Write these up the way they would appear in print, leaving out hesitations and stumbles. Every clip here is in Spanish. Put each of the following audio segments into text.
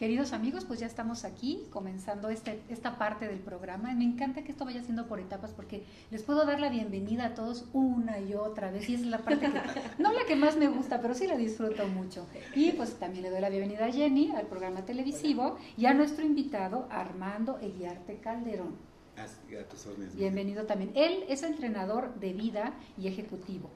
Queridos amigos, pues ya estamos aquí comenzando esta parte del programa. Me encanta que esto vaya siendo por etapas porque les puedo dar la bienvenida a todos una y otra vez y es la parte que, no la que más me gusta, pero sí la disfruto mucho. Y pues también le doy la bienvenida a Jenny, al programa televisivo, y a nuestro invitado Armando Eguiarte Calderón. Bienvenido también. Él es entrenador de vida y ejecutivo.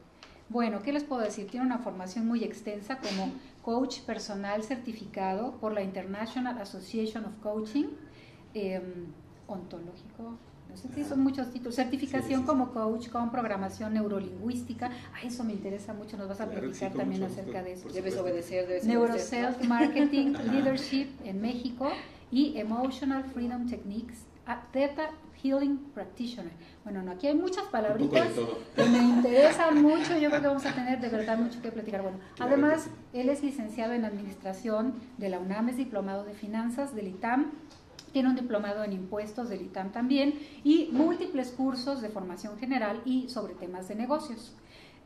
Bueno, ¿qué les puedo decir? Tiene una formación muy extensa como coach personal certificado por la International Association of Coaching, ontológico, no sé si son muchos títulos, certificación como coach con programación neurolingüística. Eso me interesa mucho, nos vas a platicar también acerca de eso. Debes obedecer. Neuroself Marketing Leadership en México y Emotional Freedom Techniques, Theta Healing Practitioner. Bueno, no, aquí hay muchas palabritas que me interesan mucho. Yo creo que vamos a tener de verdad mucho que platicar. Bueno, claro, además, él es licenciado en Administración de la UNAM, es diplomado de Finanzas del ITAM, tiene un diplomado en Impuestos del ITAM también y múltiples cursos de formación general y sobre temas de negocios.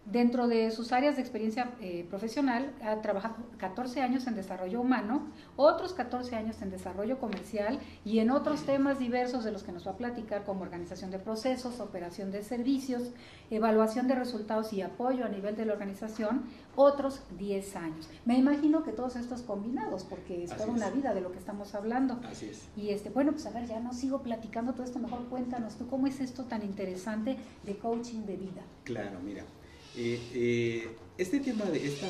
Dentro de sus áreas de experiencia profesional, ha trabajado 14 años en desarrollo humano, otros 14 años en desarrollo comercial y en otros temas diversos de los que nos va a platicar, como organización de procesos, operación de servicios, evaluación de resultados y apoyo a nivel de la organización, otros 10 años. Me imagino que todos estos combinados, porque es toda una vida de lo que estamos hablando. Así es. Y bueno, pues a ver, ya no sigo platicando todo esto, mejor cuéntanos tú, ¿cómo es esto tan interesante de coaching de vida? Claro, mira. Este tema de esta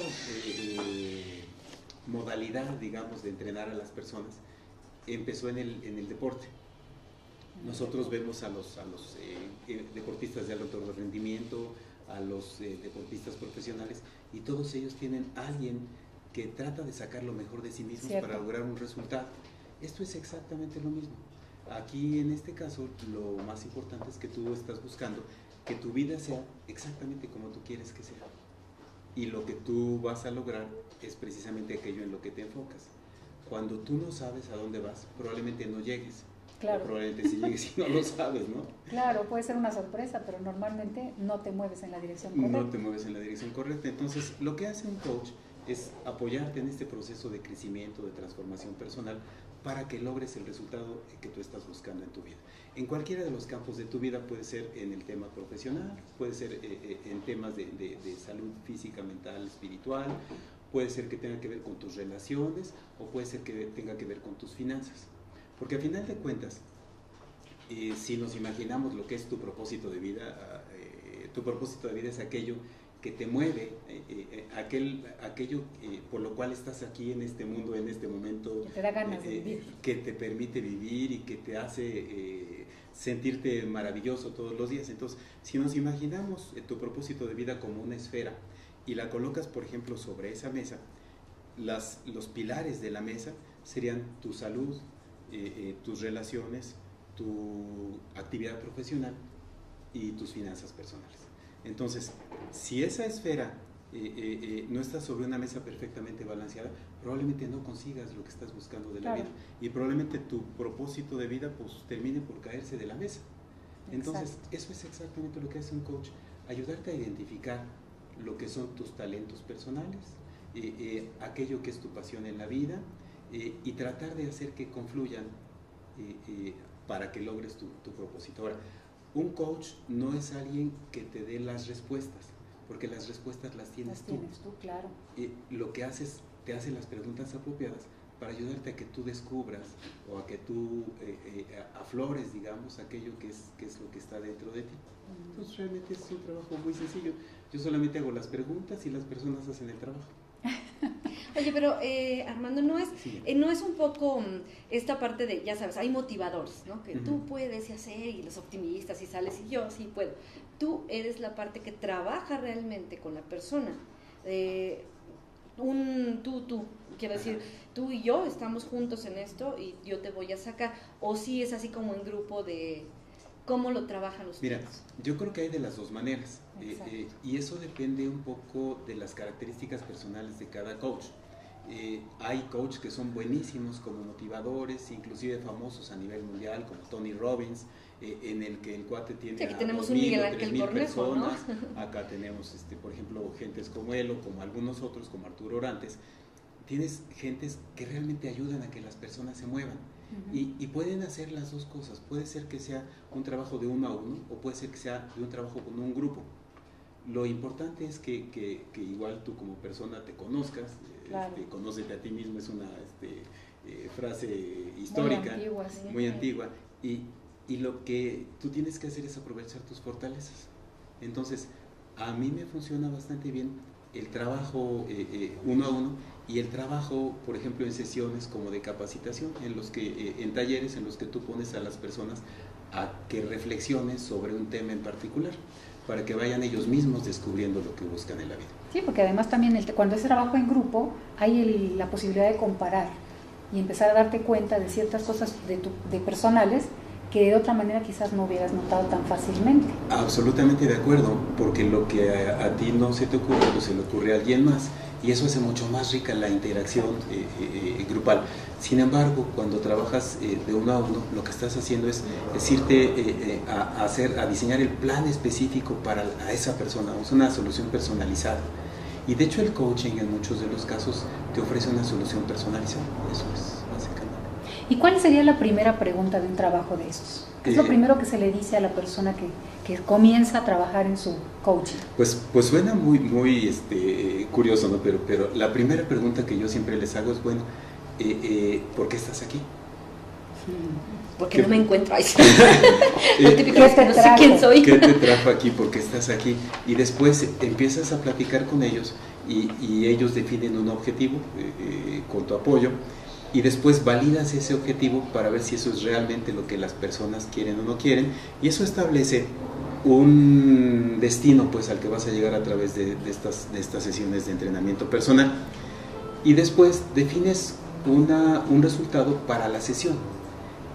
modalidad, digamos, de entrenar a las personas empezó en el deporte. Nosotros vemos a los deportistas de alto rendimiento, a los deportistas profesionales, y todos ellos tienen a alguien que trata de sacar lo mejor de sí mismos para lograr un resultado. Esto es exactamente lo mismo. Aquí, en este caso, lo más importante es que tú estás buscando que tu vida sea exactamente como tú quieres que sea. Y lo que tú vas a lograr es precisamente aquello en lo que te enfocas. Cuando tú no sabes a dónde vas, probablemente no llegues. Claro. O probablemente sí llegues y no lo sabes, ¿no? Claro, puede ser una sorpresa, pero normalmente no te mueves en la dirección correcta. No te mueves en la dirección correcta. Entonces, lo que hace un coach es apoyarte en este proceso de crecimiento, de transformación personal, para que logres el resultado que tú estás buscando en tu vida. En cualquiera de los campos de tu vida, puede ser en el tema profesional, puede ser en temas de salud física, mental, espiritual, puede ser que tenga que ver con tus relaciones o puede ser que tenga que ver con tus finanzas. Porque al final de cuentas, si nos imaginamos lo que es tu propósito de vida, tu propósito de vida es aquello que te mueve, aquello por lo cual estás aquí en este mundo, en este momento, que te da ganas de vivir, que te permite vivir y que te hace sentirte maravilloso todos los días. Entonces, si nos imaginamos tu propósito de vida como una esfera y la colocas, por ejemplo, sobre esa mesa, los pilares de la mesa serían tu salud, tus relaciones, tu actividad profesional y tus finanzas personales. Entonces, si esa esfera no está sobre una mesa perfectamente balanceada, probablemente no consigas lo que estás buscando de la vida y probablemente tu propósito de vida pues termine por caerse de la mesa. Entonces, eso es exactamente lo que hace un coach, ayudarte a identificar lo que son tus talentos personales, aquello que es tu pasión en la vida y tratar de hacer que confluyan para que logres tu propósito. Ahora, un coach no es alguien que te dé las respuestas, porque las respuestas las tienes tú. Claro. Lo que haces, te hace las preguntas apropiadas para ayudarte a que tú descubras o a que tú aflores, digamos, aquello que es lo que está dentro de ti. Entonces realmente es un trabajo muy sencillo. Yo solamente hago las preguntas y las personas hacen el trabajo. Oye, pero Armando, ¿no es un poco esta parte de, ya sabes, hay motivadores, ¿no? Que tú puedes y hacer, y los optimistas, y sales, y yo sí puedo. Tú eres la parte que trabaja realmente con la persona. Quiero decir, tú y yo estamos juntos en esto y yo te voy a sacar. O sí es así como en grupo de cómo lo trabajan ustedes. Mira, yo creo que hay de las dos maneras. Y eso depende un poco de las características personales de cada coach. Hay coaches que son buenísimos como motivadores, inclusive famosos a nivel mundial, como Tony Robbins, en el que el cuate tiene aquí tenemos un Miguel Ángel Cornejo, ¿no? Acá tenemos, por ejemplo, gentes como él o como algunos otros, como Arturo Orantes, tienes gentes que realmente ayudan a que las personas se muevan. Y pueden hacer las dos cosas. Puede ser que sea un trabajo de uno a uno o puede ser que sea de un trabajo con un grupo. Lo importante es que igual tú como persona te conozcas, claro. Conócete a ti mismo, es una frase histórica, muy antigua, y lo que tú tienes que hacer es aprovechar tus fortalezas. Entonces, a mí me funciona bastante bien el trabajo uno a uno y el trabajo, por ejemplo, en sesiones como de capacitación, en talleres en los que tú pones a las personas a que reflexionen sobre un tema en particular, para que vayan ellos mismos descubriendo lo que buscan en la vida. Sí, porque además también cuando es trabajo en grupo hay la posibilidad de comparar y empezar a darte cuenta de ciertas cosas de personales que de otra manera quizás no hubieras notado tan fácilmente. Absolutamente de acuerdo, porque lo que a ti no se te ocurre, pues se le ocurre a alguien más, y eso hace mucho más rica la interacción grupal. Sin embargo, cuando trabajas de uno a uno, lo que estás haciendo es irte a diseñar el plan específico para esa persona, es una solución personalizada. Y de hecho el coaching en muchos de los casos te ofrece una solución personalizada, eso es básicamente. ¿Y cuál sería la primera pregunta de un trabajo de esos? ¿Qué es lo primero que se le dice a la persona que comienza a trabajar en su coaching? Pues suena muy curioso, ¿no? Pero la primera pregunta que yo siempre les hago es, bueno, ¿por qué estás aquí? Porque no me encuentro ahí. No sé quién soy. ¿Qué te trajo aquí? ¿Por qué estás aquí? Y después empiezas a platicar con ellos y ellos definen un objetivo con tu apoyo. Y después validas ese objetivo para ver si eso es realmente lo que las personas quieren o no quieren, y eso establece un destino pues al que vas a llegar a través de estas sesiones de entrenamiento personal, y después defines un resultado para la sesión,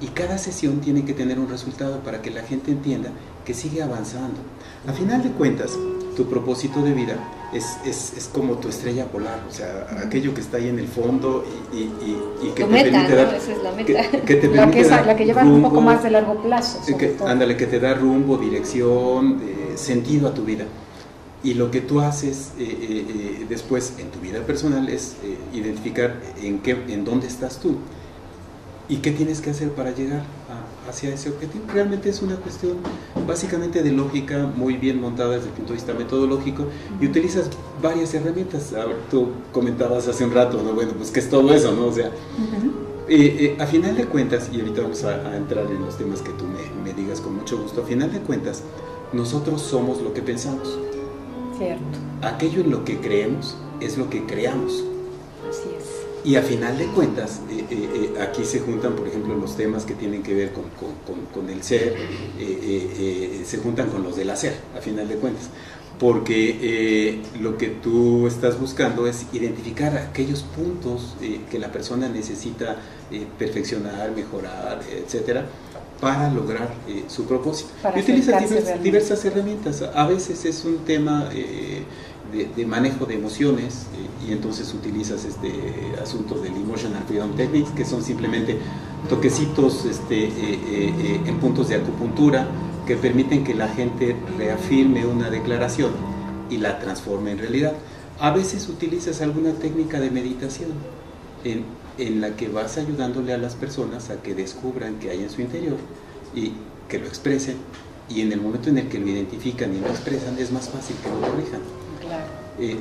y cada sesión tiene que tener un resultado para que la gente entienda que sigue avanzando. A final de cuentas, tu propósito de vida es como tu estrella polar, o sea, aquello que está ahí en el fondo y que tu te permite dar, esa es la meta. Que te permite la que lleva rumbo, un poco más de largo plazo. Ándale, que te da rumbo, dirección, sentido a tu vida. Y lo que tú haces después en tu vida personal es identificar en dónde estás tú y qué tienes que hacer para llegar hacia ese objetivo. Realmente es una cuestión básicamente de lógica, muy bien montada desde el punto de vista metodológico, y utilizas varias herramientas. Ahora, tú comentabas hace un rato, ¿no? Bueno, pues ¿qué es todo eso, no? O sea, a final de cuentas, y ahorita vamos a entrar en los temas que tú me digas con mucho gusto, a final de cuentas, nosotros somos lo que pensamos. Cierto. Aquello en lo que creemos es lo que creamos. Así es. Y a final de cuentas, aquí se juntan, por ejemplo, los temas que tienen que ver con el ser, se juntan con los del hacer, a final de cuentas. Porque lo que tú estás buscando es identificar aquellos puntos que la persona necesita perfeccionar, mejorar, etcétera, para lograr su propósito. Y utilizas diversas herramientas. A veces es un tema de manejo de emociones, y entonces utilizas este asunto del Emotional Freedom Techniques, que son simplemente toquecitos en puntos de acupuntura que permiten que la gente reafirme una declaración y la transforme en realidad. A veces utilizas alguna técnica de meditación en la que vas ayudándole a las personas a que descubran qué hay en su interior y que lo expresen, y en el momento en el que lo identifican y lo expresan es más fácil que lo corrijan.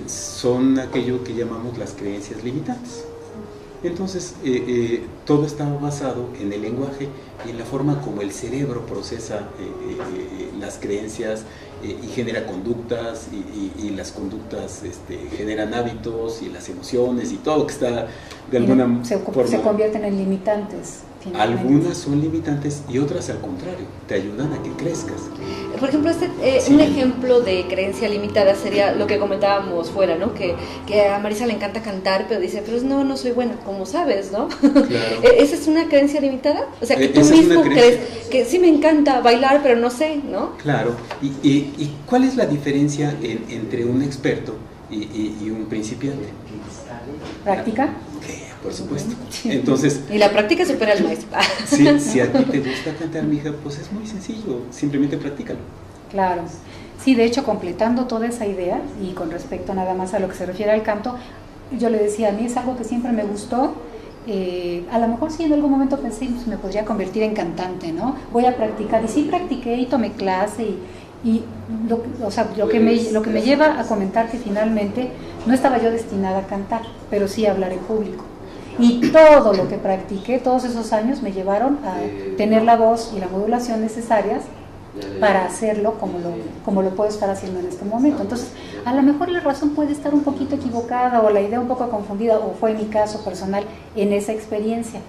Son aquello que llamamos las creencias limitantes. Entonces, todo está basado en el lenguaje y en la forma como el cerebro procesa las creencias y genera conductas, y las conductas generan hábitos, y las emociones y todo que está de alguna forma... Se convierten en limitantes. Algunas son limitantes y otras al contrario, te ayudan a que crezcas. Por ejemplo, un ejemplo de creencia limitada sería lo que comentábamos fuera, ¿no? Que a Marisa le encanta cantar, pero dice, pero no soy buena, como sabes, ¿no? Claro. ¿Esa es una creencia limitada? O sea, que tú mismo crees que sí me encanta bailar, pero no sé, ¿no? Claro. ¿Y cuál es la diferencia entre un experto y un principiante? ¿Práctica? Por supuesto. Entonces, y la práctica supera al maestro. Si a ti te gusta cantar, mija, pues es muy sencillo, simplemente practícalo. Claro. Sí, de hecho, completando toda esa idea, y con respecto nada más a lo que se refiere al canto, yo le decía, a mí es algo que siempre me gustó. A lo mejor sí en algún momento pensé, pues me podría convertir en cantante, ¿no? Voy a practicar, y sí practiqué y tomé clase, y lo que me lleva a comentar que finalmente no estaba yo destinada a cantar, pero sí a hablar en público. Y todo lo que practiqué, todos esos años, me llevaron a tener la voz y la modulación necesarias para hacerlo como lo puedo estar haciendo en este momento. Entonces, a lo mejor la razón puede estar un poquito equivocada o la idea un poco confundida, o fue mi caso personal en esa experiencia,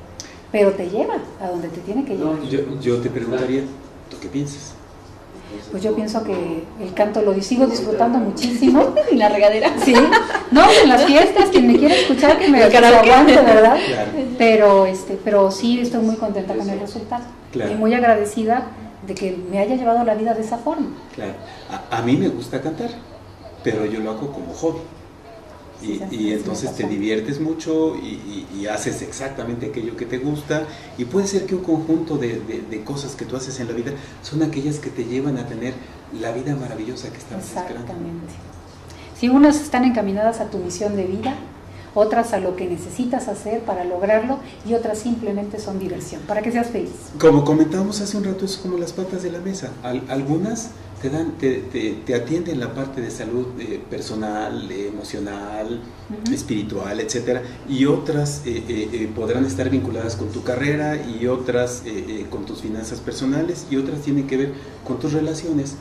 pero te lleva a donde te tiene que llevar. Yo te preguntaría, ¿tú qué piensas? Pues yo pienso que el canto lo sigo disfrutando muchísimo. En la regadera. Sí, no, en las fiestas, quien me quiera escuchar, que me aguante, ¿verdad? Claro. Pero sí estoy muy contenta con el resultado. Claro. Y muy agradecida de que me haya llevado la vida de esa forma. Claro, a mí me gusta cantar, pero yo lo hago como hobby. Y entonces te diviertes mucho y haces exactamente aquello que te gusta, y puede ser que un conjunto de cosas que tú haces en la vida son aquellas que te llevan a tener la vida maravillosa que estabas esperando. Exactamente. Si unas están encaminadas a tu misión de vida, otras a lo que necesitas hacer para lograrlo, y otras simplemente son diversión, para que seas feliz. Como comentábamos hace un rato, es como las patas de la mesa. Algunas te atienden la parte de salud personal, emocional, espiritual, etcétera, y otras podrán estar vinculadas con tu carrera, y otras con tus finanzas personales, y otras tienen que ver con tus relaciones,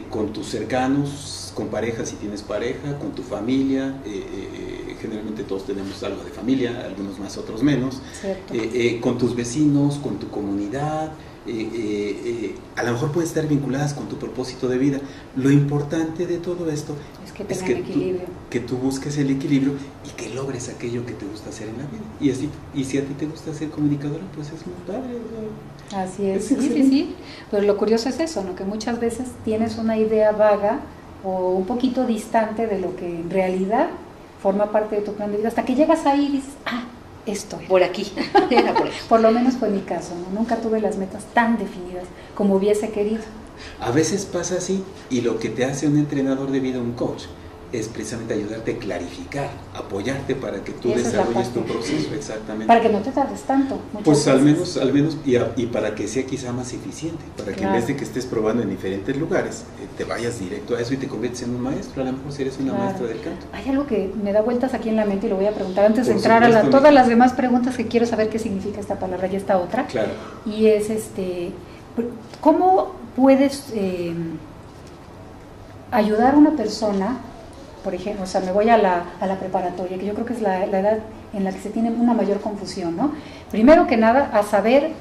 con tus cercanos, con pareja si tienes pareja, con tu familia. Generalmente todos tenemos algo de familia, algunos más, otros menos, con tus vecinos, con tu comunidad. A lo mejor pueden estar vinculadas con tu propósito de vida. Lo importante de todo esto es que tú busques el equilibrio y que logres aquello que te gusta hacer en la vida. Y si a ti te gusta ser comunicadora, pues es muy padre, ¿no? Así es, sí. Pero lo curioso es eso, ¿no? Que muchas veces tienes una idea vaga o un poquito distante de lo que en realidad forma parte de tu plan de vida, hasta que llegas ahí y dices, esto es. Por aquí. Por lo menos fue mi caso, ¿no? Nunca tuve las metas tan definidas como hubiese querido. A veces pasa así, y lo que te hace un entrenador de vida, un coach, es precisamente ayudarte a clarificar, apoyarte para que tú desarrolles tu proceso, exactamente. Para que no te tardes tanto. Pues al menos, y para que sea quizá más eficiente, para que en vez de que estés probando en diferentes lugares, te vayas directo a eso y te conviertes en un maestro. A lo mejor si eres una maestra del canto. Hay algo que me da vueltas aquí en la mente y lo voy a preguntar antes de entrar a todas las demás preguntas, que quiero saber qué significa esta palabra y esta otra. Claro. Y es ¿cómo puedes ayudar a una persona? Por ejemplo, me voy a la preparatoria, que yo creo que es la edad en la que se tiene una mayor confusión, ¿no? Primero que nada, a saber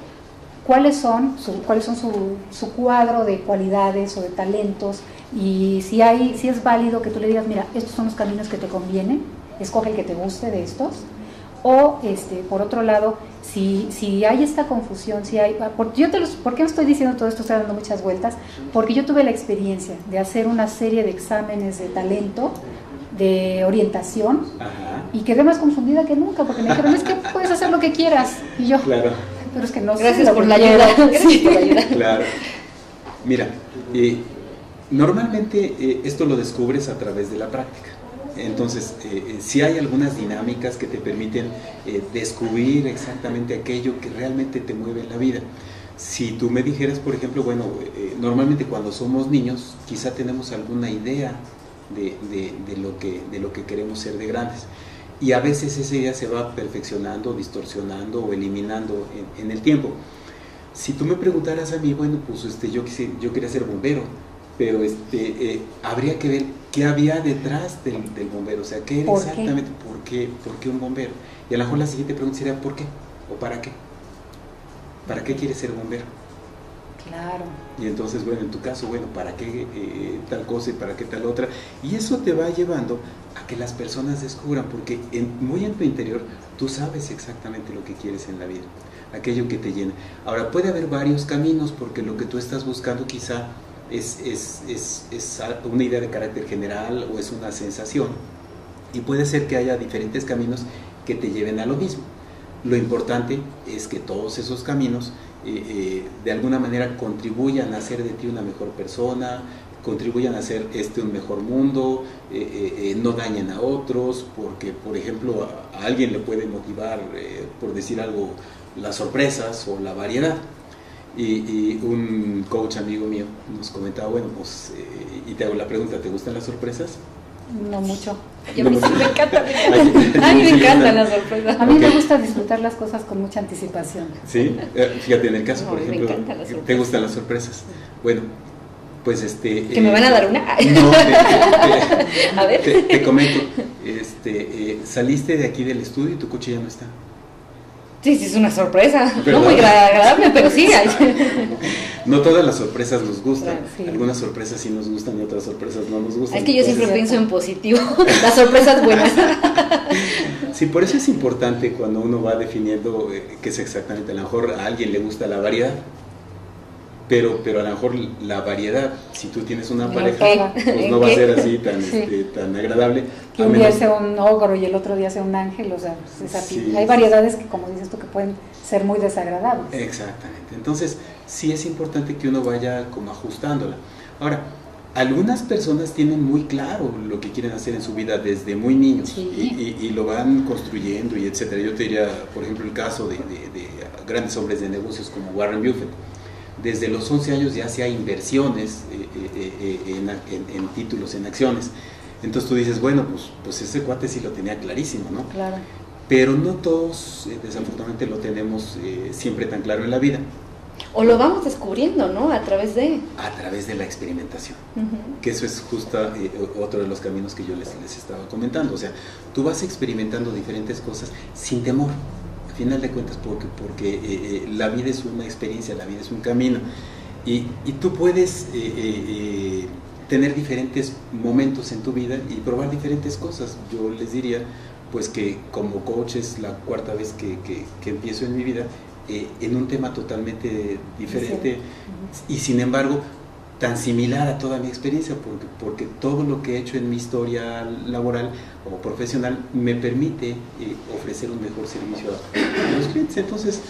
cuáles son su cuadro de cualidades o de talentos, y si es válido que tú le digas, mira, estos son los caminos que te convienen, escoge el que te guste de estos. O por otro lado, si hay esta confusión, ¿por qué me estoy diciendo todo esto? Estoy dando muchas vueltas, porque yo tuve la experiencia de hacer una serie de exámenes de talento, de orientación, y quedé más confundida que nunca, porque me dijeron, es que puedes hacer lo que quieras, y yo, claro. Pero es que no sé. Gracias por la ayuda. Gracias por la ayuda. Claro. Mira, normalmente esto lo descubres a través de la práctica. Entonces, sí hay algunas dinámicas que te permiten descubrir exactamente aquello que realmente te mueve en la vida. Si tú me dijeras, por ejemplo, normalmente cuando somos niños, quizá tenemos alguna idea de lo que queremos ser de grandes. Y a veces esa idea se va perfeccionando, distorsionando o eliminando en el tiempo. Si tú me preguntaras a mí, pues yo quería ser bombero, pero habría que ver qué había detrás del bombero, o sea, qué era exactamente, por qué un bombero. Y a lo mejor la siguiente pregunta sería, ¿por qué? ¿O para qué? ¿Para qué quieres ser bombero? Claro. Y entonces, en tu caso, ¿para qué tal cosa y para qué tal otra? Y eso te va llevando a que las personas descubran, porque muy en tu interior tú sabes exactamente lo que quieres en la vida, aquello que te llena. Ahora, puede haber varios caminos, porque lo que tú estás buscando quizá es una idea de carácter general o es una sensación, y puede ser que haya diferentes caminos que te lleven a lo mismo. Lo importante es que todos esos caminos de alguna manera contribuyan a hacer de ti una mejor persona, contribuyan a hacer un mejor mundo, no dañen a otros, porque, por ejemplo, a alguien le puede motivar, por decir algo, las sorpresas o la variedad. Y un coach amigo mío nos comentaba, bueno, pues, y te hago la pregunta, ¿te gustan las sorpresas? No mucho. Y a mí sí me encanta. A mí me encantan las sorpresas. A mí me gusta disfrutar las cosas con mucha anticipación. Sí, fíjate, en el caso, por ejemplo, ¿te gustan las sorpresas? Bueno, pues que me van a dar una. No, a ver. Te comento, saliste de aquí del estudio y tu coche ya no está. Sí, es una sorpresa. ¿Verdad? No muy agradable, pero sí. No todas las sorpresas nos gustan. Claro, sí. Algunas sorpresas sí nos gustan y otras sorpresas no nos gustan. Es que yo siempre pienso en positivo. Las sorpresas buenas. Sí, por eso es importante cuando uno va definiendo qué es exactamente. A lo mejor a alguien le gusta la variedad, pero a lo mejor la variedad, si tú tienes una pareja, pues no va a ser así tan agradable. Que un día sea un ogro y el otro día sea un ángel, o sea, sí, hay variedades que, como dices tú, que pueden ser muy desagradables. Exactamente. Entonces, sí es importante que uno vaya como ajustándola. Ahora, algunas personas tienen muy claro lo que quieren hacer en su vida desde muy niños, sí, y lo van construyendo y etcétera. Yo te diría, por ejemplo, el caso de grandes hombres de negocios como Warren Buffett. Desde los 11 años ya hacía inversiones en títulos, en acciones. Entonces tú dices, bueno, pues ese cuate sí lo tenía clarísimo, ¿no? Claro. Pero no todos, desafortunadamente, lo tenemos siempre tan claro en la vida. O lo vamos descubriendo, ¿no? A través de la experimentación. Que eso es justo otro de los caminos que yo les estaba comentando. O sea, tú vas experimentando diferentes cosas sin temor. Al final de cuentas, porque la vida es una experiencia, la vida es un camino. Y tú puedes tener diferentes momentos en tu vida y probar diferentes cosas. Yo les diría, pues, que como coach es la cuarta vez que empiezo en mi vida en un tema totalmente diferente, y sin embargo tan similar a toda mi experiencia, porque todo lo que he hecho en mi historia laboral o profesional me permite ofrecer un mejor servicio a los clientes. Entonces,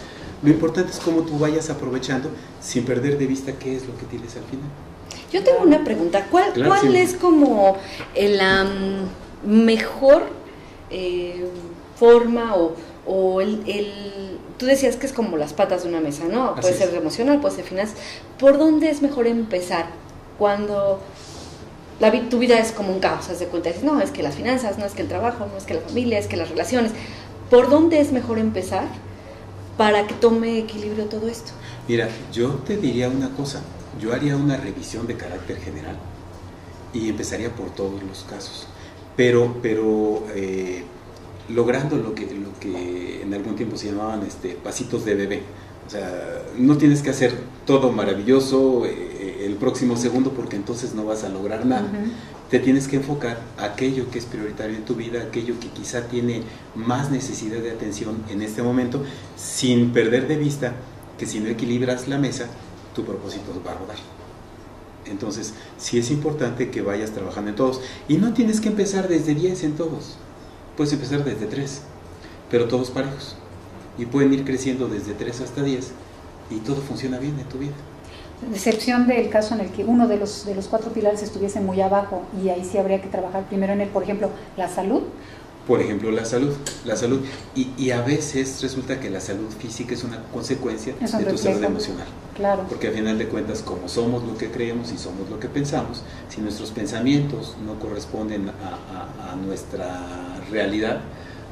lo importante es cómo tú vayas aprovechando sin perder de vista qué es lo que tienes al final. Yo tengo una pregunta. ¿Cuál es como la mejor forma o tú decías que es como las patas de una mesa, ¿no? Puede ser emocional, puede ser finanzas. ¿Por dónde es mejor empezar cuando tu vida es como un caos? Haz de cuenta, dices, no, es que las finanzas, no es que el trabajo, no es que la familia, es que las relaciones. ¿Por dónde es mejor empezar para que tome equilibrio todo esto? Mira, yo te diría una cosa. Yo haría una revisión de carácter general y empezaría por todos los casos. Pero logrando lo que en algún tiempo se llamaban pasitos de bebé. O sea, no tienes que hacer todo maravilloso el próximo segundo, porque entonces no vas a lograr nada. Te tienes que enfocar a aquello que es prioritario en tu vida, aquello que quizá tiene más necesidad de atención en este momento, sin perder de vista que si no equilibras la mesa, tu propósito va a rodar. Entonces, sí es importante que vayas trabajando en todos. Y no tienes que empezar desde 10 en todos. Puedes empezar desde 3, pero todos parejos. Y pueden ir creciendo desde 3 hasta 10 y todo funciona bien en tu vida. Excepción del caso en el que uno de los 4 pilares estuviese muy abajo, y ahí sí habría que trabajar primero en él, por ejemplo, la salud. Por ejemplo, la salud. Y a veces resulta que la salud física es una consecuencia de tu salud emocional. Claro. Porque al final de cuentas, como somos lo que creemos y somos lo que pensamos, si nuestros pensamientos no corresponden a nuestra realidad,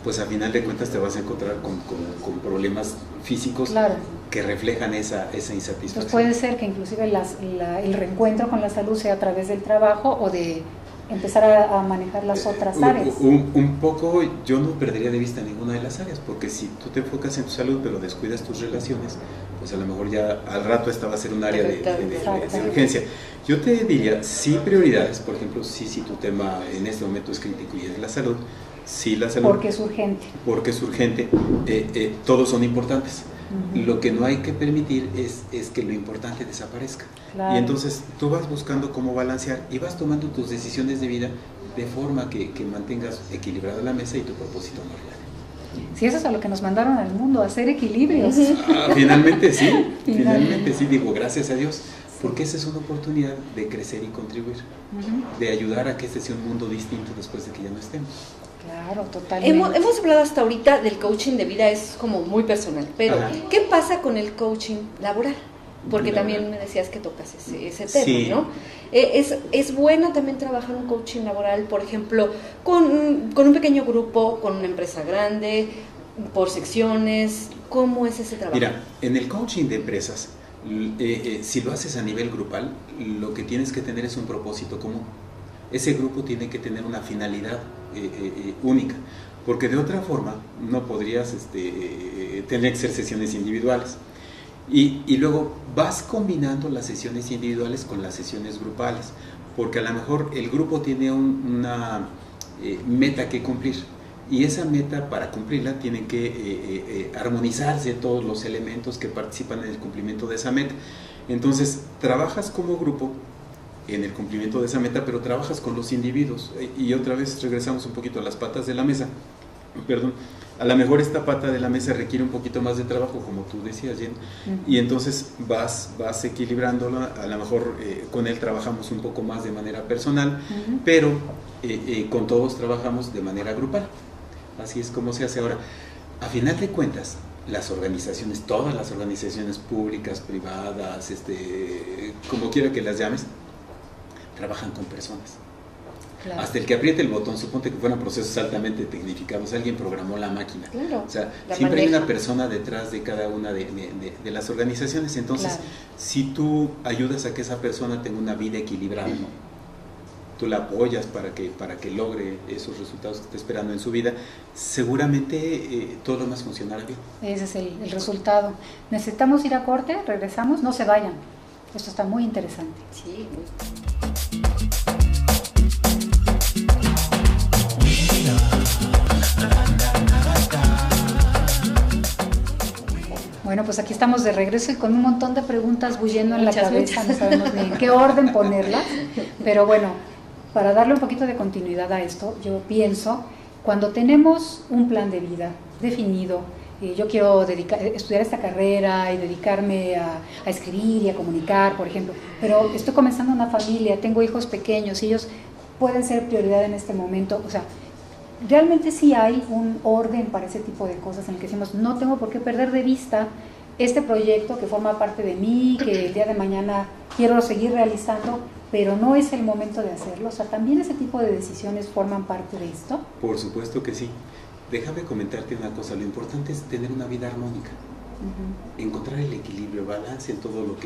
pues al final de cuentas te vas a encontrar con problemas físicos, claro, que reflejan esa insatisfacción. Pues puede ser que inclusive el reencuentro con la salud sea a través del trabajo o de empezar a manejar las otras áreas. Un poco, yo no perdería de vista ninguna de las áreas, porque si tú te enfocas en tu salud pero descuidas tus relaciones, pues a lo mejor ya al rato esta va a ser un área de urgencia. Yo te diría, sí, prioridades. Por ejemplo, si tu tema en este momento es crítico y es la salud, sí, la salud. Porque es urgente. Porque es urgente. Todos son importantes. Lo que no hay que permitir es que lo importante desaparezca. Claro. Y entonces tú vas buscando cómo balancear y vas tomando tus decisiones de vida de forma que mantengas equilibrada la mesa y tu propósito no real. Sí, eso es a lo que nos mandaron al mundo, a hacer equilibrios. Finalmente sí, digo, gracias a Dios. porque esa es una oportunidad de crecer y contribuir, de ayudar a que este sea un mundo distinto después de que ya no estemos. Claro, totalmente. Hemos hablado hasta ahorita del coaching de vida, es como muy personal, pero ¿qué pasa con el coaching laboral? Porque también me decías que tocas ese tema, sí, ¿no? ¿Es bueno también trabajar un coaching laboral, por ejemplo, con un pequeño grupo, con una empresa grande, por secciones? ¿Cómo es ese trabajo? Mira, en el coaching de empresas, si lo haces a nivel grupal, lo que tienes que tener es un propósito común. Ese grupo tiene que tener una finalidad única, porque de otra forma no podrías tener que ser sesiones individuales. Y luego vas combinando las sesiones individuales con las sesiones grupales, porque a lo mejor el grupo tiene una meta que cumplir, y esa meta, para cumplirla, tienen que armonizarse todos los elementos que participan en el cumplimiento de esa meta. Entonces, trabajas como grupo en el cumplimiento de esa meta, pero trabajas con los individuos. Y otra vez regresamos un poquito a las patas de la mesa. Perdón. A lo mejor esta pata de la mesa requiere un poquito más de trabajo, como tú decías, Jen, y entonces vas equilibrándola. A lo mejor con él trabajamos un poco más de manera personal, pero con todos trabajamos de manera grupal. Así es como se hace ahora. A final de cuentas, las organizaciones, todas las organizaciones públicas, privadas, como quiera que las llames, trabajan con personas. Claro. Hasta el que apriete el botón, suponte que fueran procesos altamente tecnificados, alguien programó la máquina. Claro, o sea, siempre hay una persona detrás de cada una de las organizaciones. Entonces, claro, si tú ayudas a que esa persona tenga una vida equilibrada, ¿no? Tú la apoyas para que logre esos resultados que está esperando en su vida, seguramente todo lo demás funcionará bien. Ese es el resultado. Necesitamos ir a corte, regresamos, no se vayan. Esto está muy interesante. Sí. Bueno, pues aquí estamos de regreso y con un montón de preguntas bullendo en la cabeza, no sabemos ni en qué orden ponerlas, pero bueno, para darle un poquito de continuidad a esto, yo pienso, cuando tenemos un plan de vida definido, yo quiero estudiar esta carrera y dedicarme a escribir y a comunicar, por ejemplo, pero estoy comenzando una familia, tengo hijos pequeños y ellos pueden ser prioridad en este momento, o sea, realmente sí hay un orden para ese tipo de cosas en el que decimos, no tengo por qué perder de vista este proyecto que forma parte de mí, que el día de mañana quiero seguir realizando, pero no es el momento de hacerlo. O sea, ¿también ese tipo de decisiones forman parte de esto? Por supuesto que sí. Déjame comentarte una cosa, lo importante es tener una vida armónica, encontrar el equilibrio, el balance en todo lo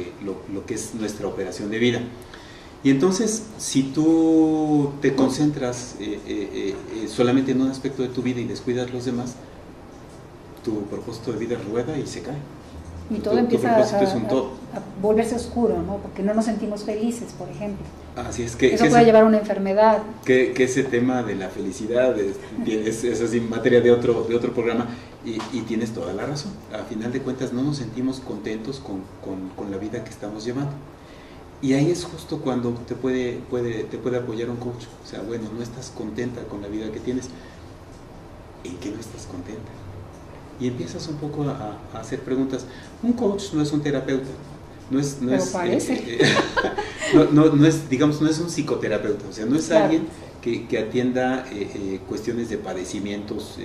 que es nuestra operación de vida. Y entonces, si tú te concentras solamente en un aspecto de tu vida y descuidas los demás, tu propósito de vida rueda y se cae. Y todo empieza a volverse oscuro, ¿no? Porque no nos sentimos felices, por ejemplo. Así es que... Eso puede llevar a una enfermedad. Que ese tema de la felicidad es así materia de otro programa y tienes toda la razón. A final de cuentas no nos sentimos contentos con la vida que estamos llevando. Y ahí es justo cuando te puede apoyar un coach. O sea, bueno, no estás contenta con la vida que tienes. ¿En qué no estás contenta? Y empiezas un poco a hacer preguntas. Un coach no es un terapeuta. No es un psicoterapeuta. O sea, no es claro, alguien que atienda cuestiones de padecimientos,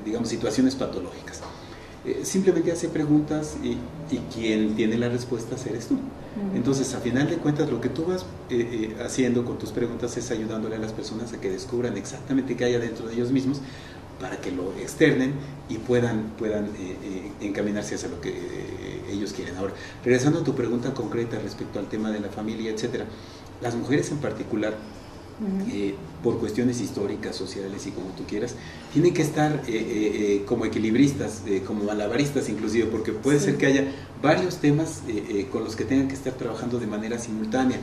digamos, situaciones patológicas. Simplemente hace preguntas y quien tiene las respuestas eres tú. Entonces, a final de cuentas, lo que tú vas haciendo con tus preguntas es ayudándole a las personas a que descubran exactamente qué hay adentro de ellos mismos para que lo externen y puedan encaminarse hacia lo que ellos quieren. Ahora, regresando a tu pregunta concreta respecto al tema de la familia, etcétera, las mujeres en particular, por cuestiones históricas, sociales y como tú quieras, tienen que estar como equilibristas, como malabaristas inclusive, porque puede ser que haya varios temas con los que tengan que estar trabajando de manera simultánea.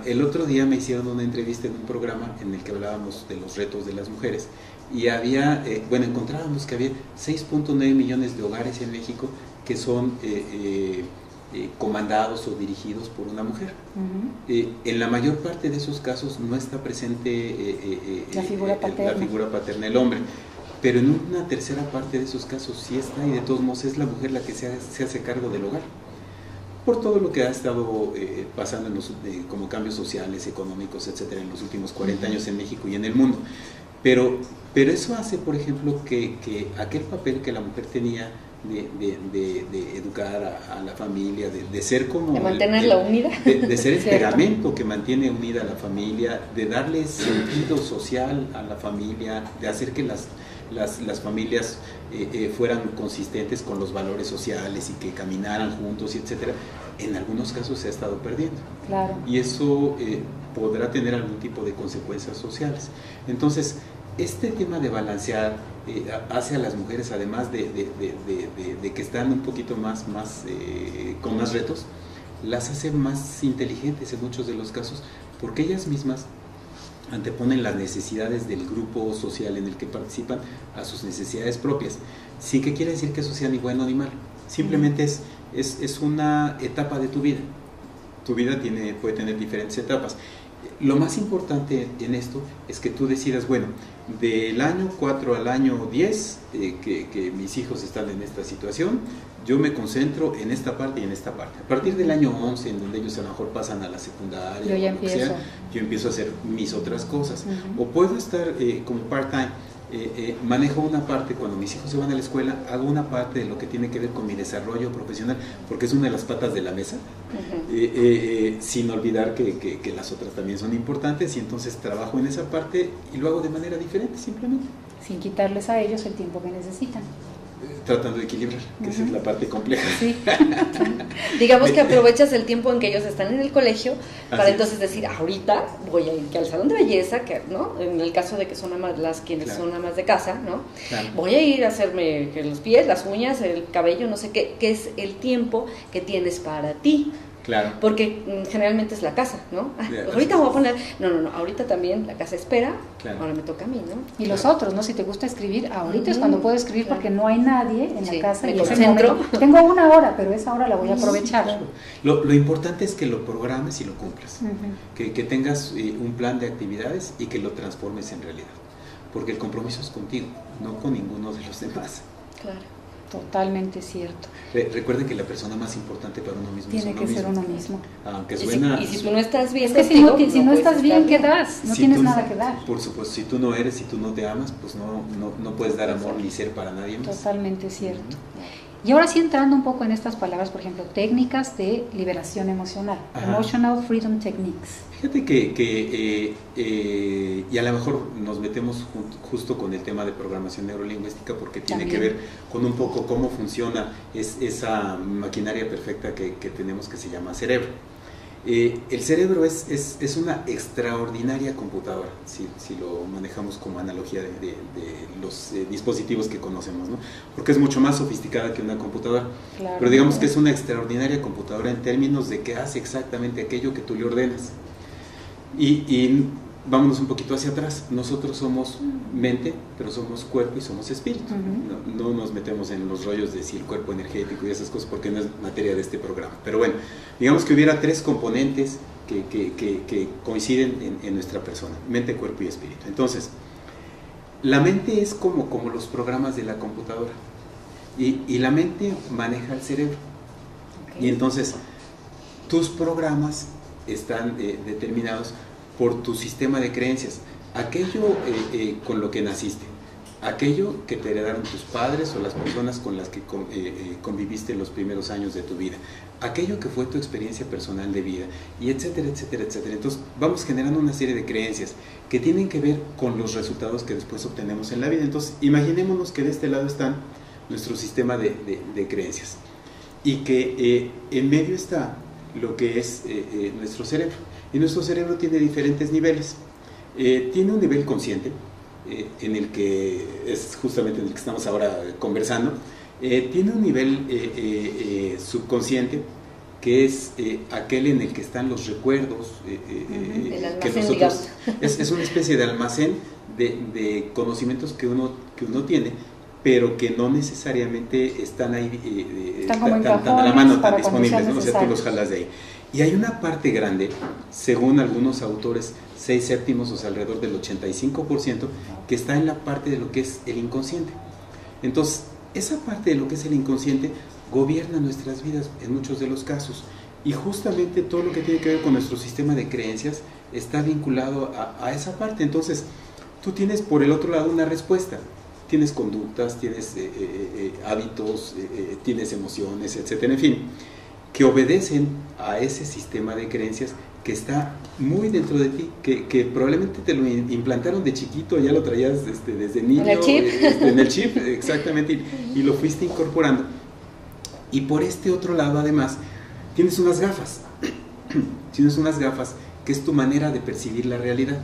El otro día me hicieron una entrevista en un programa en el que hablábamos de los retos de las mujeres y había, encontrábamos que había 6.9 millones de hogares en México que son comandados o dirigidos por una mujer. En la mayor parte de esos casos no está presente la figura paterna, el hombre, pero en una tercera parte de esos casos sí está, y de todos modos es la mujer la que se hace cargo del hogar. por todo lo que ha estado pasando como cambios sociales, económicos, etcétera, en los últimos 40 años en México y en el mundo. Pero eso hace, por ejemplo, que aquel papel que la mujer tenía de educar a la familia, de ser como... De mantenerla unida. De ser el pegamento que mantiene unida a la familia, de darle sentido social a la familia, de hacer que las familias fueran consistentes con los valores sociales y que caminaran juntos, etcétera. En algunos casos se ha estado perdiendo. Claro. Y eso podrá tener algún tipo de consecuencias sociales. Entonces, este tema de balancear hace a las mujeres, además de que están un poquito más con más retos, las hace más inteligentes en muchos de los casos, porque ellas mismas anteponen las necesidades del grupo social en el que participan a sus necesidades propias, sin que quiera decir que eso sea ni bueno ni malo. Simplemente es una etapa de tu vida. Tu vida puede tener diferentes etapas. Lo más importante en esto es que tú decidas, bueno, del año 4 al año 10, que mis hijos están en esta situación, yo me concentro en esta parte y en esta parte. A partir del año 11, en donde ellos a lo mejor pasan a la secundaria, yo empiezo a hacer mis otras cosas. O puedo estar como part-time, manejo una parte, cuando mis hijos se van a la escuela, hago una parte de lo que tiene que ver con mi desarrollo profesional, porque es una de las patas de la mesa, sin olvidar que las otras también son importantes, y entonces trabajo en esa parte y lo hago de manera diferente, simplemente. Sin quitarles a ellos el tiempo que necesitan. Tratando de equilibrar, que esa es la parte compleja. Sí. Digamos que aprovechas el tiempo en que ellos están en el colegio para Así entonces decir, ahorita voy a ir que al salón de belleza, que, ¿no? En el caso de que son quienes Claro. son amas de casa, ¿no? Claro. Voy a ir a hacerme que los pies, las uñas, el cabello, no sé qué, que es el tiempo que tienes para ti. Claro. Porque generalmente es la casa, ¿no? Yeah, Ahorita voy a poner, no, ahorita también la casa espera, Claro. ahora me toca a mí, ¿no? Y los otros, ¿no? Si te gusta escribir, ahorita es cuando puedo escribir, Claro. porque no hay nadie en Sí, la casa me y es el concentro. momento. Tengo una hora, pero esa hora la voy a aprovechar. Claro. Lo importante es que lo programes y lo cumplas. Que tengas un plan de actividades y que lo transformes en realidad. Porque el compromiso es contigo, no con ninguno de los demás. Claro. Totalmente cierto. Recuerden que la persona más importante para uno mismo Tiene es uno que mismo. ser uno mismo. Aunque Y suena... si tú no estás bien Es que si contigo, no puedes estás bien, estar ¿qué das? No Si tienes tú- nada que dar. Por supuesto, si tú no eres, si tú no te amas, pues no puedes dar amor ni ser para nadie más. Totalmente cierto. Y ahora sí, entrando un poco en estas palabras, por ejemplo, técnicas de liberación emocional. Ajá. Emotional Freedom Techniques. Fíjate y a lo mejor nos metemos justo con el tema de programación neurolingüística, porque tiene También. que ver con un poco cómo funciona esa maquinaria perfecta que tenemos, que se llama cerebro. El cerebro es una extraordinaria computadora, si lo manejamos como analogía de los dispositivos que conocemos, ¿no? Porque es mucho más sofisticada que una computadora. Claro. Pero digamos que es una extraordinaria computadora en términos de que hace exactamente aquello que tú le ordenas. Y vámonos un poquito hacia atrás. Nosotros somos mente, pero somos cuerpo y somos espíritu. No nos metemos en los rollos de si el cuerpo energético y esas cosas, porque no es materia de este programa. Pero bueno, digamos que hubiera tres componentes que coinciden en nuestra persona: mente, cuerpo y espíritu. Entonces, la mente es como los programas de la computadora, y la mente maneja el cerebro. Okay. Y entonces tus programas están determinados por tu sistema de creencias, aquello con lo que naciste, aquello que te heredaron tus padres o las personas con las que conviviste en los primeros años de tu vida, aquello que fue tu experiencia personal de vida, y etcétera, etcétera, etcétera. Entonces vamos generando una serie de creencias que tienen que ver con los resultados que después obtenemos en la vida. Entonces imaginémonos que de este lado está nuestro sistema de creencias, y que en medio está lo que es nuestro cerebro. Y nuestro cerebro tiene diferentes niveles. Tiene un nivel consciente, en el que es justamente en el que estamos ahora conversando. Tiene un nivel subconsciente, que es aquel en el que están los recuerdos, el almacén, que nosotros, es una especie de almacén de conocimientos que uno tiene, pero que no necesariamente están ahí tan a la mano, tan disponibles, ¿no? O sea, tú los jalas de ahí. Y hay una parte grande, según algunos autores, 6/7, o sea, alrededor del 85%, que está en la parte de lo que es el inconsciente. Entonces, esa parte de lo que es el inconsciente gobierna nuestras vidas en muchos de los casos. Y justamente todo lo que tiene que ver con nuestro sistema de creencias está vinculado a esa parte. Entonces, tú tienes por el otro lado una respuesta. Tienes conductas, tienes hábitos, tienes emociones, etcétera, en fin, que obedecen a ese sistema de creencias que está muy dentro de ti, que probablemente te lo implantaron de chiquito, ya lo traías desde niño, en el chip, exactamente, y lo fuiste incorporando. Y por este otro lado, además, tienes unas gafas, que es tu manera de percibir la realidad.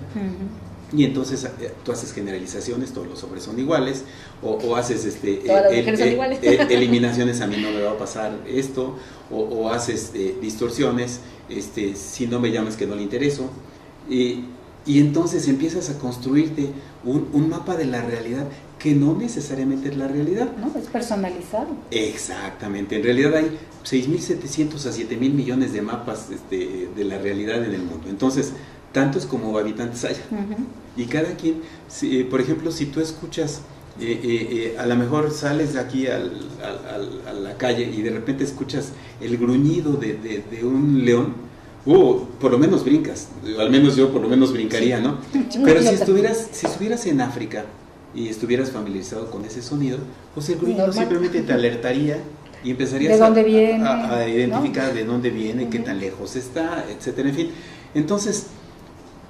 Y entonces tú haces generalizaciones, todos los hombres son iguales, o haces todas las mujeres son iguales. eliminaciones, a mí no me va a pasar esto, o haces distorsiones, si no me llamas que no le intereso, y entonces empiezas a construirte un mapa de la realidad que no necesariamente es la realidad. No, es personalizado. Exactamente, en realidad hay 6.700 a 7.000 millones de mapas de la realidad en el mundo, entonces tantos como habitantes haya. Y cada quien, por ejemplo, si tú escuchas, a lo mejor sales de aquí a la calle y de repente escuchas el gruñido de un león, por lo menos brincas, al menos yo por lo menos brincaría, ¿no? Pero si estuvieras en África y estuvieras familiarizado con ese sonido, pues el gruñido simplemente te alertaría y empezarías a identificar, ¿no?, de dónde viene, qué tan lejos está, etcétera, en fin. Entonces,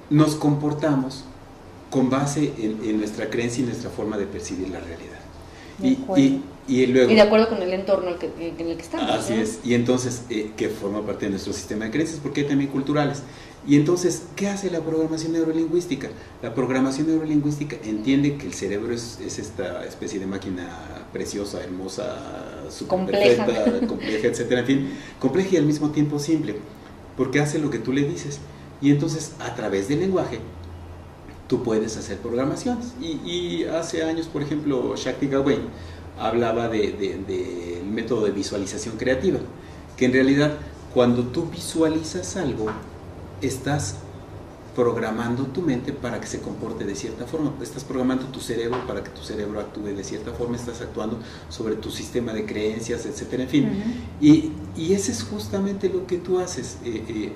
nos comportamos con base en nuestra creencia y nuestra forma de percibir la realidad. Y luego, de acuerdo con el entorno en el que estamos. Así es, y entonces, que forma parte de nuestro sistema de creencias, porque hay también culturales. Y entonces, ¿qué hace la programación neurolingüística? La programación neurolingüística entiende que el cerebro es esta especie de máquina preciosa, hermosa, superperfecta, compleja, etcétera, en fin, compleja y al mismo tiempo simple, porque hace lo que tú le dices. Y entonces, a través del lenguaje, tú puedes hacer programaciones. Y hace años, por ejemplo, Shakti Gawain hablaba del método de visualización creativa, que en realidad, cuando tú visualizas algo, estás programando tu mente para que se comporte de cierta forma, estás programando tu cerebro para que tu cerebro actúe de cierta forma, estás actuando sobre tu sistema de creencias, etcétera, en fin. Y ese es justamente lo que tú haces,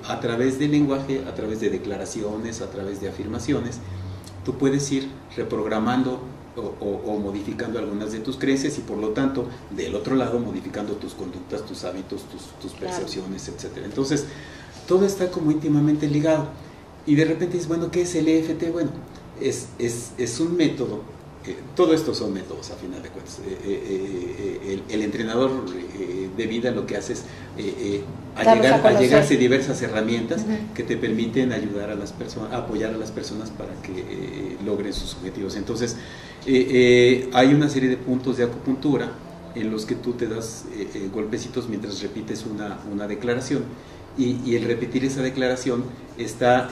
a través del lenguaje, a través de declaraciones, a través de afirmaciones, tú puedes ir reprogramando o modificando algunas de tus creencias y por lo tanto, del otro lado, modificando tus conductas, tus hábitos, tus percepciones, etcétera. Entonces, todo está como íntimamente ligado. Y de repente dices, bueno, ¿qué es el EFT? Bueno, es un método, todo esto son métodos a final de cuentas. El entrenador de vida lo que hace es allegarse diversas herramientas que te permiten ayudar a las personas, apoyar a las personas para que logren sus objetivos. Entonces, hay una serie de puntos de acupuntura en los que tú te das golpecitos mientras repites una declaración. Y el repetir esa declaración está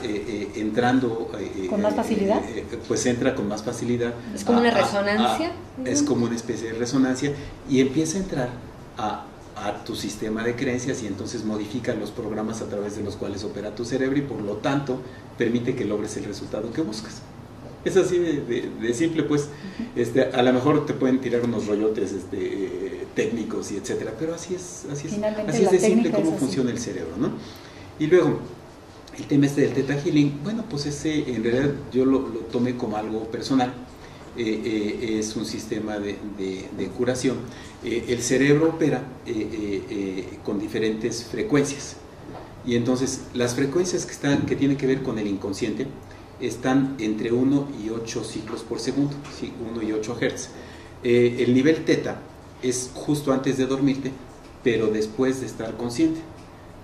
entrando con más facilidad, pues entra con más facilidad. Es como una resonancia. Es como una especie de resonancia y empieza a entrar a tu sistema de creencias y entonces modifica los programas a través de los cuales opera tu cerebro y por lo tanto permite que logres el resultado que buscas. Es así de simple, pues. A lo mejor te pueden tirar unos rollotes técnicos y etcétera, pero así es de simple cómo funciona el cerebro, ¿no? Y luego, el tema del Theta Healing, bueno, pues ese en realidad yo lo tomé como algo personal. Es un sistema de curación. El cerebro opera con diferentes frecuencias y entonces las frecuencias que tienen que ver con el inconsciente están entre 1 y 8 ciclos por segundo, ¿sí? 1 y 8 Hz. El nivel teta es justo antes de dormirte, pero después de estar consciente.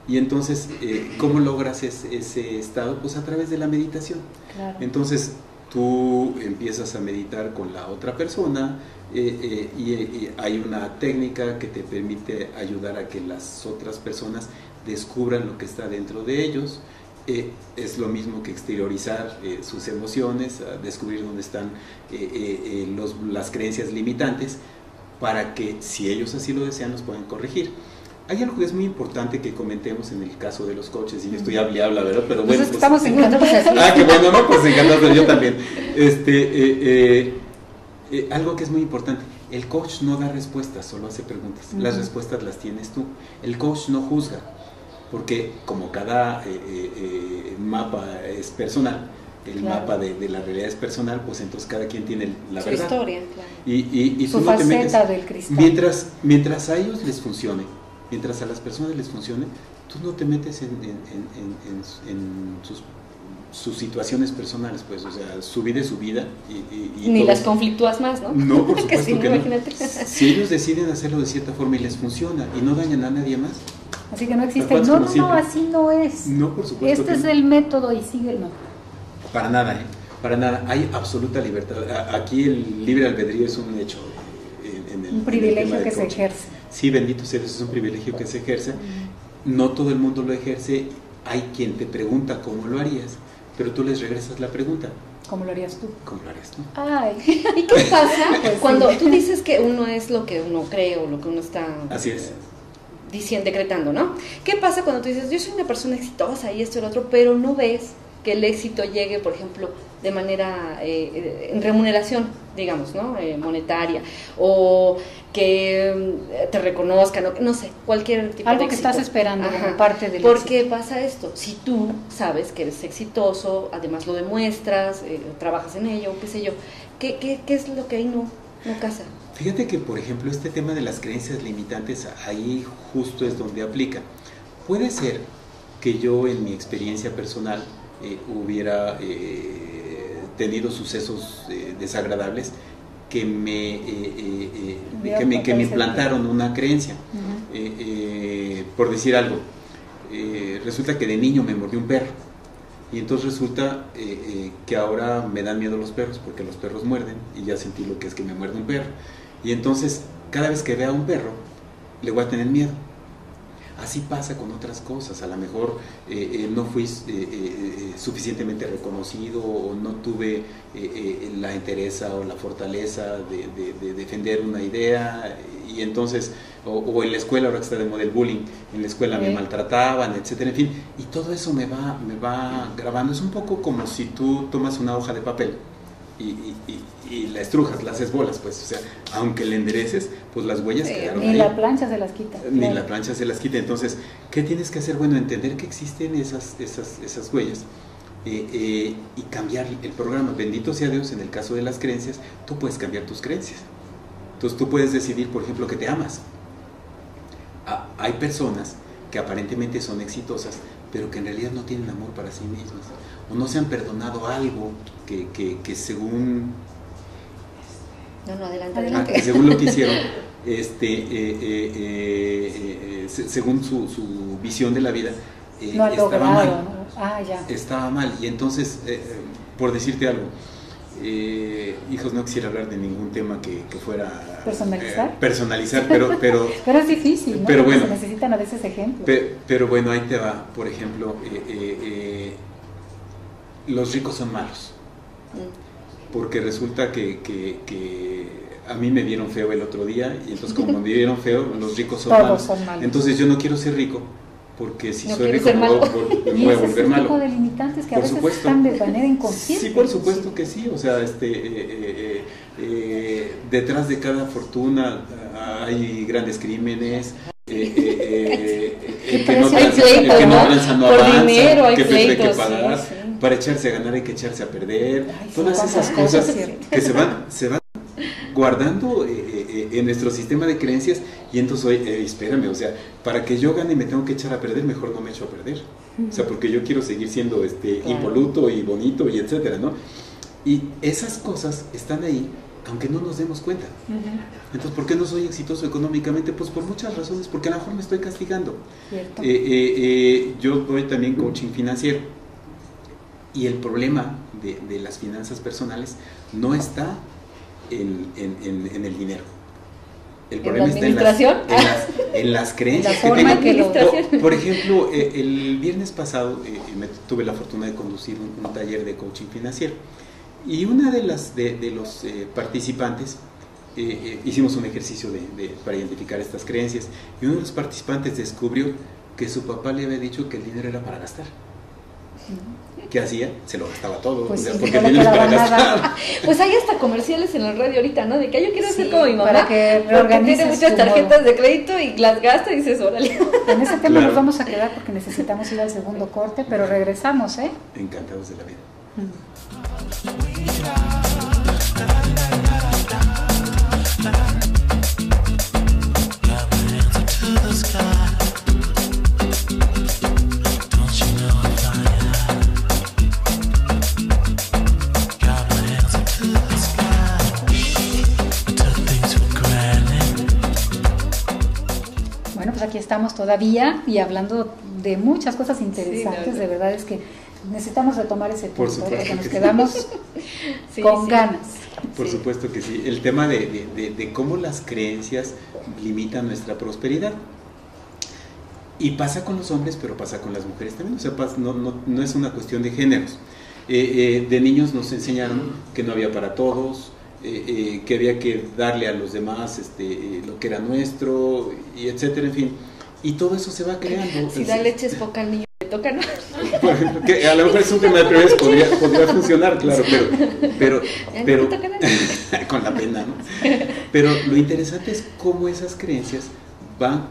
Y entonces, ¿cómo logras ese estado? Pues a través de la meditación. Claro. Entonces, tú empiezas a meditar con la otra persona y hay una técnica que te permite ayudar a que las otras personas descubran lo que está dentro de ellos. Es lo mismo que exteriorizar sus emociones, descubrir dónde están las creencias limitantes para que si ellos así lo desean los puedan corregir. Hay algo que es muy importante que comentemos en el caso de los coaches, y yo estoy habla, ¿verdad? Pero bueno, pues estamos encantados. Que bueno, no, pues encantados, pero yo también. Algo que es muy importante, El coach no da respuestas, solo hace preguntas. Las respuestas las tienes tú. El coach no juzga, porque como cada mapa es personal, el mapa de la realidad es personal, pues entonces cada quien tiene la su verdad. Historia, claro. Y su tú no te metes, del cristal. mientras a ellos les funcione, mientras a las personas les funcione, tú no te metes en sus situaciones personales, pues, o sea, su vida es su vida. Y ni las conflictúas más, ¿no? No, por supuesto si que imagínate. no. Si ellos deciden hacerlo de cierta forma y les funciona y no dañan a nadie más. Así que no existe, no, así no es. No, por supuesto. Este es el método y síguelo. Para nada, para nada. Hay absoluta libertad. Aquí el libre albedrío es un hecho. Un privilegio que se ejerce. Sí, bendito sea Dios, es un privilegio que se ejerce. No todo el mundo lo ejerce. Hay quien te pregunta cómo lo harías, pero tú les regresas la pregunta. ¿Cómo lo harías tú? ¿Cómo lo harías tú? Ay. ¿Y qué pasa cuando tú dices que uno es lo que uno cree o lo que uno está... Así es. Diciendo, decretando, ¿no? ¿Qué pasa cuando tú dices, yo soy una persona exitosa y esto y lo otro, pero no ves que el éxito llegue, por ejemplo, de manera, en remuneración, digamos, ¿no? Monetaria, o que te reconozcan, no sé, cualquier tipo algo de que éxito. estás esperando como parte del ¿Por éxito? qué pasa esto? Si tú sabes que eres exitoso, además lo demuestras, trabajas en ello, qué sé yo, ¿qué es lo que ahí no casa? Fíjate que, por ejemplo, este tema de las creencias limitantes, ahí justo es donde aplica. Puede ser que yo en mi experiencia personal hubiera tenido sucesos desagradables que me implantaron una creencia. Por decir algo, resulta que de niño me mordió un perro. Y entonces resulta que ahora me dan miedo los perros porque los perros muerden y ya sentí lo que es que me muerde un perro. Y entonces cada vez que vea a un perro le voy a tener miedo. Así pasa con otras cosas. A lo mejor no fui suficientemente reconocido o no tuve la entereza o la fortaleza de defender una idea y entonces, o en la escuela, ahora que está de moda el bullying, en la escuela me maltrataban, etcétera, en fin, y todo eso me va grabando. Es un poco como si tú tomas una hoja de papel y la estrujas, la haces bolas, pues, o sea, aunque le endereces, pues las huellas quedaron ahí. Ni la plancha se las quita. Ni la plancha se las quita. Entonces, ¿qué tienes que hacer? Bueno, entender que existen esas huellas y cambiar el programa. Bendito sea Dios, en el caso de las creencias, tú puedes cambiar tus creencias. Entonces, tú puedes decidir, por ejemplo, que te amas. Hay personas que aparentemente son exitosas, pero que en realidad no tienen amor para sí mismas, o no se han perdonado algo que según adelante. según lo que hicieron, según su visión de la vida, estaba mal. Estaba mal. Y entonces, por decirte algo, hijos, no quisiera hablar de ningún tema que fuera personalizar, pero es difícil, ¿no? Pero bueno, se necesitan a veces ejemplos. Pero bueno, ahí te va. Por ejemplo, los ricos son malos, porque resulta que a mí me vieron feo el otro día y entonces como me vieron feo, los ricos son malos. Entonces yo no quiero ser rico, porque si soy rico me voy a volver malo. Tipo de limitantes que a veces están de manera inconsciente. Sí, por supuesto que sí. O sea, detrás de cada fortuna hay grandes crímenes. El que no tranza no avanza, dinero, que pleitos, hay que pagar, sí. Para echarse a ganar hay que echarse a perder. Todas esas cosas que se van guardando en nuestro sistema de creencias. Y entonces hoy, espérame, o sea, para que yo gane me tengo que echar a perder, mejor no me echo a perder. O sea, porque yo quiero seguir siendo impoluto y bonito y etcétera, ¿no? Y esas cosas están ahí, aunque no nos demos cuenta. Entonces, ¿por qué no soy exitoso económicamente? Pues por muchas razones, porque a lo mejor me estoy castigando. Yo doy también coaching financiero. Y el problema de las finanzas personales no está en el dinero. El problema está en las creencias que tengo. Por ejemplo, el viernes pasado tuve la fortuna de conducir un taller de coaching financiero. Y una de los participantes, hicimos un ejercicio para identificar estas creencias, y uno de los participantes descubrió que su papá le había dicho que el dinero era para gastar. ¿Qué hacía? Se lo gastaba todo, pues o sea, sí, porque no tienes para nada. gastar. Pues hay hasta comerciales en la radio ahorita, ¿no? De que yo quiero ser como mi mamá, para que porque reorganices tiene muchas tu tarjetas modo. de crédito y las gasta y dices, órale. En ese tema Claro. nos vamos a quedar porque necesitamos ir al segundo corte, pero regresamos, ¿eh? Encantados de la vida. Bueno, pues aquí estamos todavía y hablando de muchas cosas interesantes, Sí, de verdad es que necesitamos retomar ese Por punto, supuesto porque nos que sí. quedamos Sí, con sí. ganas. Por Sí. supuesto que sí. El tema de cómo las creencias limitan nuestra prosperidad. Y pasa con los hombres, pero pasa con las mujeres también. O sea, no es una cuestión de géneros. De niños nos enseñaron que no había para todos, que había que darle a los demás lo que era nuestro, y etcétera, en fin. Y todo eso se va creando. Si da leche es poca al niño, le toca, ¿no? Por ejemplo, que a lo mejor es un tema de prioridades, podría funcionar, claro, pero Ya no te toca nada. con la pena, ¿no? Pero lo interesante es cómo esas creencias van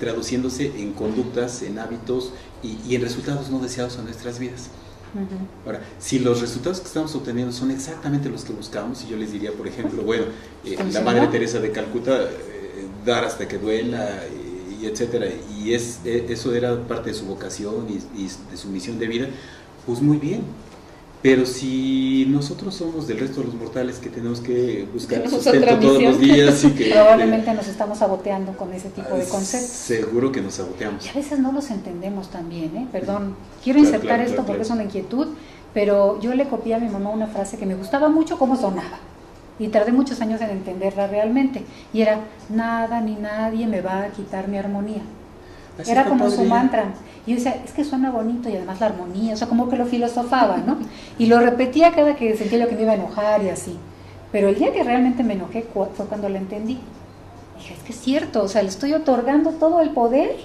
traduciéndose en conductas, en hábitos y en resultados no deseados en nuestras vidas. Ahora, si los resultados que estamos obteniendo son exactamente los que buscamos, y yo les diría, por ejemplo, bueno, la Madre Teresa de Calcuta, dar hasta que duela, y etcétera, y eso era parte de su vocación y de su misión de vida, pues muy bien. Pero si nosotros somos del resto de los mortales que tenemos que buscar sustento todos los días y que probablemente nos estamos saboteando con ese tipo de conceptos. Seguro que nos saboteamos. Y a veces no los entendemos también, ¿eh? Perdón, quiero Claro, insertar claro, esto claro, porque claro. es una inquietud, pero yo le copié a mi mamá una frase que me gustaba mucho cómo sonaba. Y tardé muchos años en entenderla realmente. Y era, nada ni nadie me va a quitar mi armonía. Así Era está como padre. su mantra. Y yo decía, es que suena bonito y además la armonía, o sea, como que lo filosofaba, ¿no? Y lo repetía cada que sentía yo que me iba a enojar y así. Pero el día que realmente me enojé fue cuando la entendí. Dije, es que es cierto, o sea, le estoy otorgando todo el poder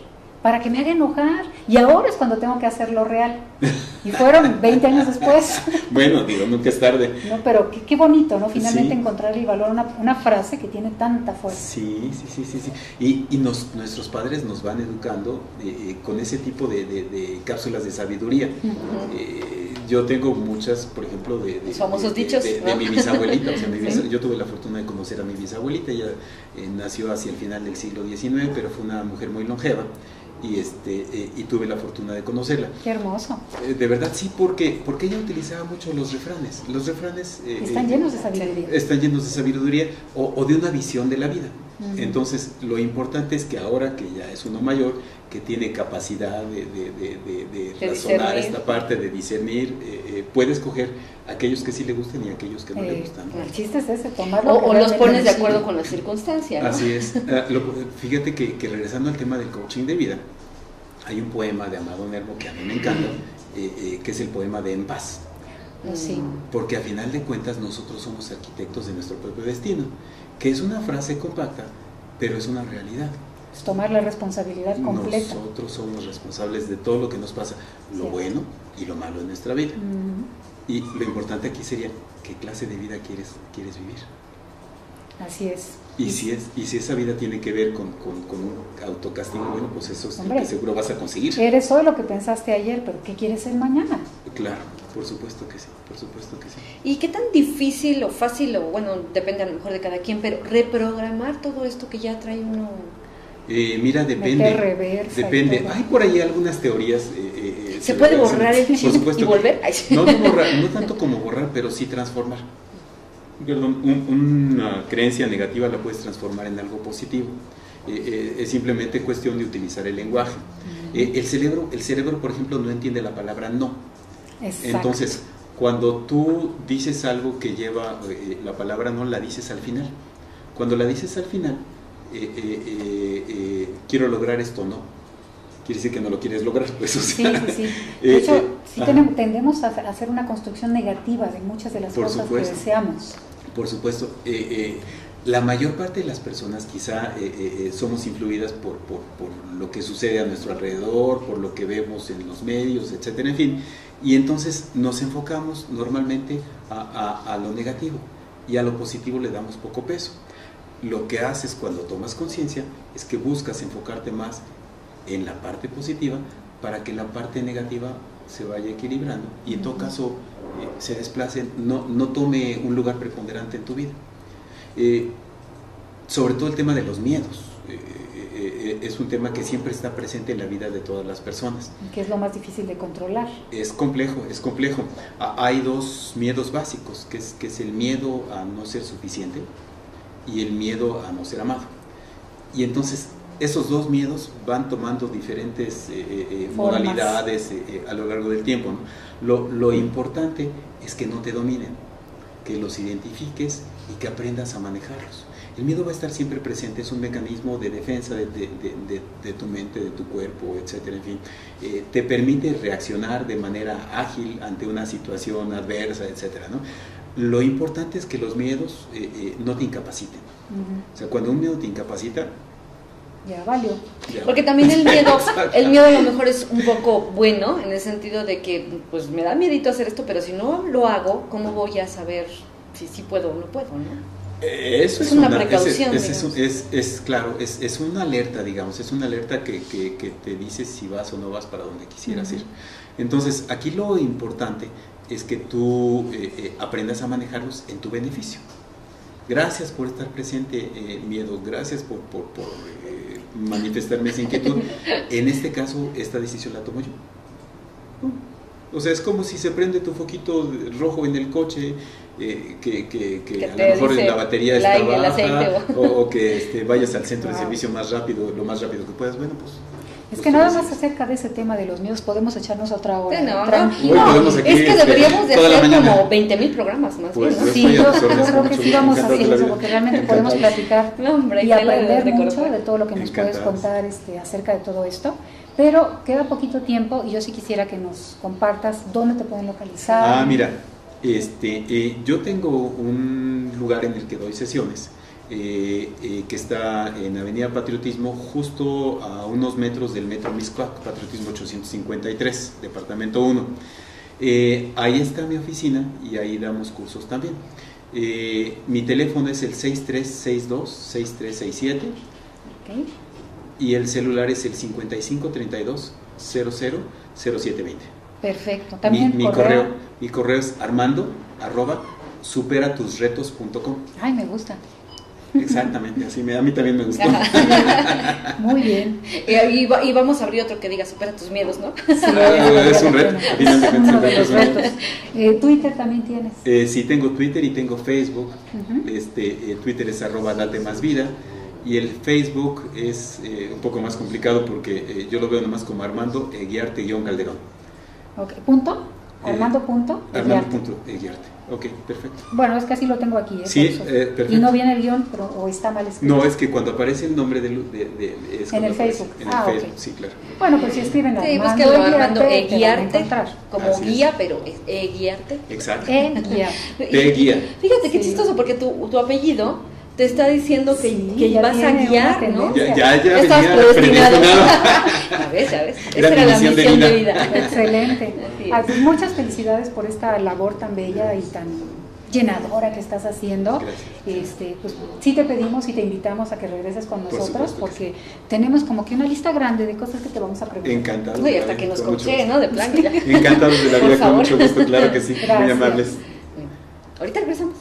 para que me haga enojar. Y ahora es cuando tengo que hacerlo real. Y fueron 20 años después. Bueno, digo, nunca es tarde. No, pero qué bonito, ¿no? Finalmente Sí. encontrar el valor, una frase que tiene tanta fuerza. Sí. Y nuestros padres nos van educando con ese tipo de cápsulas de sabiduría. Yo tengo muchas, por ejemplo, Los famosos dichos, de ¿no? mi bisabuelita. O sea, yo tuve la fortuna de conocer a mi bisabuelita. Ella nació hacia el final del siglo XIX, pero fue una mujer muy longeva. Y tuve la fortuna de conocerla. Qué hermoso. De verdad sí, porque ella utilizaba mucho los refranes. Los refranes Están llenos de sabiduría. están llenos de sabiduría o de una visión de la vida. Entonces, lo importante es que ahora que ya es uno mayor, que tiene capacidad de razonar discernir. esta parte, de discernir, puede escoger aquellos que sí le gustan y aquellos que no le gustan. El chiste es ese, tomarlo. O los pones de sí. acuerdo con la circunstancia, ¿no? Así es. Fíjate que regresando al tema del coaching de vida, hay un poema de Amado Nervo que a mí me encanta, que es el poema de En Paz. Sí. Porque a final de cuentas nosotros somos arquitectos de nuestro propio destino, que es una frase compacta, pero es una realidad. Es tomar la responsabilidad completa. Nosotros somos responsables de todo lo que nos pasa, lo Sí. bueno y lo malo en nuestra vida. Ujú. Y lo importante aquí sería, ¿qué clase de vida quieres vivir? Así es. Y si esa vida tiene que ver con un autocastigo, bueno, pues eso es lo Hombre, que seguro vas a conseguir. Eres hoy lo que pensaste ayer, pero ¿qué quieres ser mañana? Claro, por supuesto que sí, por supuesto que sí. ¿Y qué tan difícil o fácil, o bueno, depende a lo mejor de cada quien, pero reprogramar todo esto que ya trae uno? Mira, depende. Meter reversa y Depende. todo. Hay por ahí algunas teorías. ¿Se puede sobre- borrar el por chip supuesto y que- volver? Ay, sí. No borrar, no tanto como borrar, pero sí transformar. Perdón, una creencia negativa la puedes transformar en algo positivo. Es simplemente cuestión de utilizar el lenguaje. El cerebro, por ejemplo, no entiende la palabra no. Exacto. Entonces, cuando tú dices algo que lleva la palabra no, la dices al final. Cuando la dices al final, quiero lograr esto, no. Quiere decir que no lo quieres lograr, pues. O sea, sí. De hecho, sí ajá. tendemos a hacer una construcción negativa de muchas de las Por cosas supuesto. que deseamos. Por supuesto. La mayor parte de las personas quizá somos influidas por lo que sucede a nuestro alrededor, por lo que vemos en los medios, etcétera, en fin, y entonces nos enfocamos normalmente a lo negativo y a lo positivo le damos poco peso. Lo que haces cuando tomas conciencia es que buscas enfocarte más en la parte positiva para que la parte negativa se vaya equilibrando y en todo caso se desplace, no tome un lugar preponderante en tu vida. Sobre todo el tema de los miedos es un tema que siempre está presente en la vida de todas las personas. Que es lo más difícil de controlar. Es complejo. Hay dos miedos básicos, que es el miedo a no ser suficiente y el miedo a no ser amado. Y entonces esos dos miedos van tomando diferentes modalidades a lo largo del tiempo, ¿no? Lo importante es que no te dominen, que los identifiques y que aprendas a manejarlos. El miedo va a estar siempre presente, es un mecanismo de defensa de tu mente, de tu cuerpo, etcétera, en fin. Te permite reaccionar de manera ágil ante una situación adversa, etcétera, ¿no? Lo importante es que los miedos no te incapaciten. O sea, cuando un miedo te incapacita, ya valió. Porque también el miedo a lo mejor es un poco bueno, en el sentido de que pues me da miedito hacer esto, pero si no lo hago, ¿cómo voy a saber si sí puedo o no puedo, no? Eso es una precaución. Claro, es una alerta, digamos, es una alerta que te dice si vas o no vas para donde quisieras ir. Entonces, aquí lo importante es que tú aprendas a manejarlos en tu beneficio. Gracias por estar presente, miedo, gracias por manifestarme esa inquietud. En este caso, esta decisión la tomo yo. O sea, es como si se prende tu foquito rojo en el coche, que a lo mejor la batería está baja, o que vayas al centro de servicio más rápido, lo más rápido que puedas. Bueno, pues... Es que nada más acerca de ese tema de los miedos podemos echarnos otra hora. No, es que deberíamos de hacer como 20,000 programas más. Pues, bien, ¿no? Sí, yo creo que sí vamos a hacer eso, porque realmente podemos platicar y aprender mucho de todo lo que nos puedes contar acerca de todo esto. Pero queda poquito tiempo y yo sí quisiera que nos compartas dónde te pueden localizar. Mira, yo tengo un lugar en el que doy sesiones. Que está en Avenida Patriotismo, justo a unos metros del Metro Mixcoac, Patriotismo 853, Departamento 1. Ahí está mi oficina y ahí damos cursos también. Mi teléfono es el 6362-6367 y el celular es el 5532-000720. Perfecto. También mi correo es armando@superatusretos.com. Ay, me gusta. Exactamente, así a mí también me gustó. Muy bien. Y vamos a abrir otro que diga supera tus miedos, ¿no? Sí, es un reto. Uno de los retos. ¿Twitter también tienes? Sí, tengo Twitter y tengo Facebook. Twitter es @datemasvida y el Facebook es un poco más complicado porque yo lo veo nomás como Armando Eguiarte-Calderón. Ok, ¿punto? Armando.eguiarte. Ok, perfecto. Bueno, es que así lo tengo aquí. Sí, perfecto. Y no viene el guión, o está mal escrito. No, es que cuando aparece el nombre en el Facebook. En el Facebook, sí, claro. Bueno, pues si escriben Armando Eguiarte, como así guía, pero es Eguiarte. Exacto. Guía. Fíjate qué chistoso, porque tu apellido te está diciendo que vas a guiar, ¿no? Ya estás predestinado. Ya ves. Esa era la misión de vida. Excelente. Pues muchas felicidades por esta labor tan bella y tan llenadora que estás haciendo. Pues sí te pedimos y te invitamos a que regreses con nosotros, porque tenemos como que una lista grande de cosas que te vamos a preguntar. Encantado. Y hasta que nos coche, ¿no? De plan. Encantados de la vida, con mucho gusto, claro que sí. Gracias. Muy amables. Ahorita regresamos.